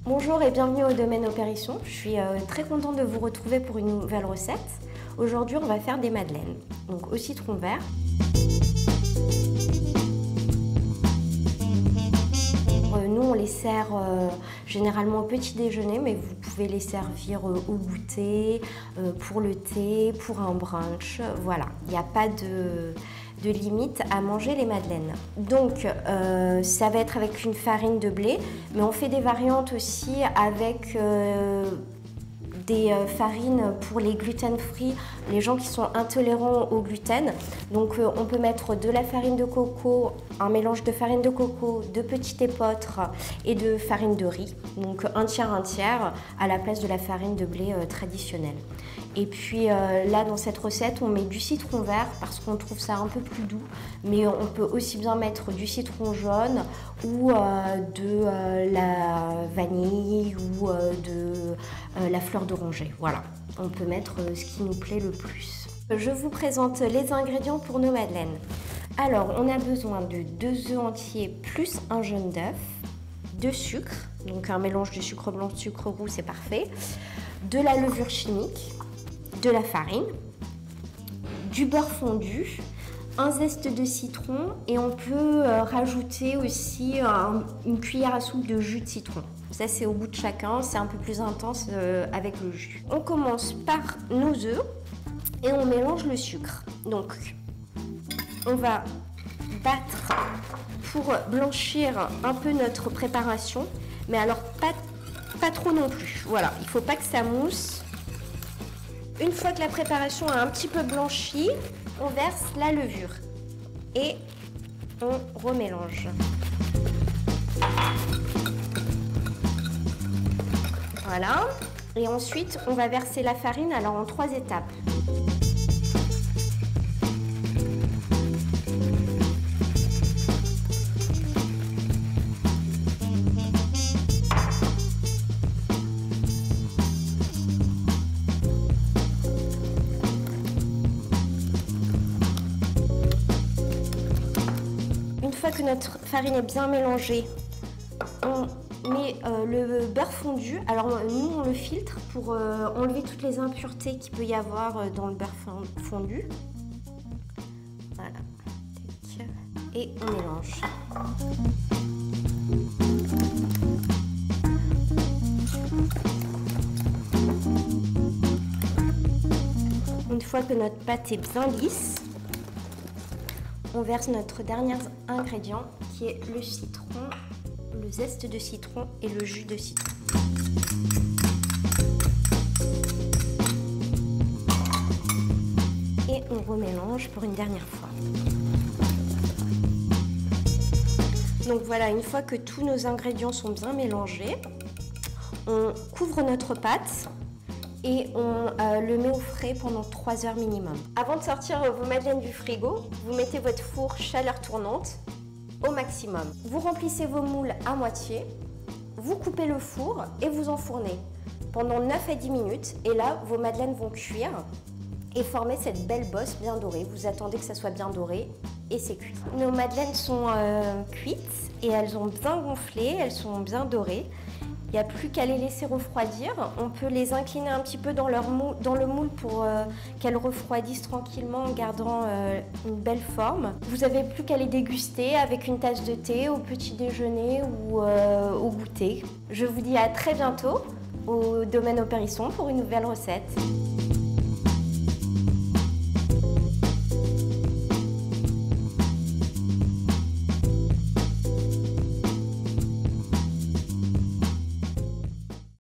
Bonjour et bienvenue au domaine Opérisson. Je suis très contente de vous retrouver pour une nouvelle recette. Aujourd'hui, on va faire des madeleines, donc au citron vert. Nous, on les sert généralement au petit déjeuner, mais vous pouvez les servir au goûter, pour le thé, pour un brunch. Voilà, il n'y a pas de limite à manger les madeleines. Donc, ça va être avec une farine de blé, mais on fait des variantes aussi avec des farines pour les gluten-free, les gens qui sont intolérants au gluten. Donc on peut mettre de la farine de coco, un mélange de farine de coco, de petit épeautre et de farine de riz. Donc un tiers à la place de la farine de blé traditionnelle. Et puis là dans cette recette on met du citron vert parce qu'on trouve ça un peu plus doux, mais on peut aussi bien mettre du citron jaune ou de la vanille ou de la fleur d'oranger. Voilà, on peut mettre ce qui nous plaît le plus. Je vous présente les ingrédients pour nos madeleines. Alors on a besoin de 2 œufs entiers plus un jaune d'œuf, de sucre, donc un mélange de sucre blanc, sucre roux, c'est parfait, de la levure chimique, de la farine, du beurre fondu, un zeste de citron et on peut rajouter aussi une cuillère à soupe de jus de citron. Ça c'est au goût de chacun, c'est un peu plus intense avec le jus. On commence par nos œufs et on mélange le sucre. Donc on va battre pour blanchir un peu notre préparation, mais alors pas trop non plus. Voilà, il ne faut pas que ça mousse. Une fois que la préparation a un petit peu blanchi, on verse la levure et on remélange. Voilà. Et ensuite, on va verser la farine alors en 3 étapes. Une fois que notre farine est bien mélangée, on met le beurre fondu. Alors nous on le filtre pour enlever toutes les impuretés qu'il peut y avoir dans le beurre fondu. Voilà. Et on mélange. Une fois que notre pâte est bien lisse, on verse notre dernier ingrédient qui est le citron, le zeste de citron et le jus de citron. Et on remélange pour une dernière fois. Donc voilà, une fois que tous nos ingrédients sont bien mélangés, on couvre notre pâte et on le met au frais pendant 3 heures minimum. Avant de sortir vos madeleines du frigo, vous mettez votre four chaleur tournante au maximum. Vous remplissez vos moules à moitié, vous coupez le four et vous enfournez pendant 9 à 10 minutes. Et là, vos madeleines vont cuire et former cette belle bosse bien dorée. Vous attendez que ça soit bien doré et c'est cuit. Nos madeleines sont cuites et elles ont bien gonflé, elles sont bien dorées. Il n'y a plus qu'à les laisser refroidir. On peut les incliner un petit peu dans le moule pour qu'elles refroidissent tranquillement en gardant une belle forme. Vous n'avez plus qu'à les déguster avec une tasse de thé au petit déjeuner ou au goûter. Je vous dis à très bientôt au domaine Opérisson pour une nouvelle recette.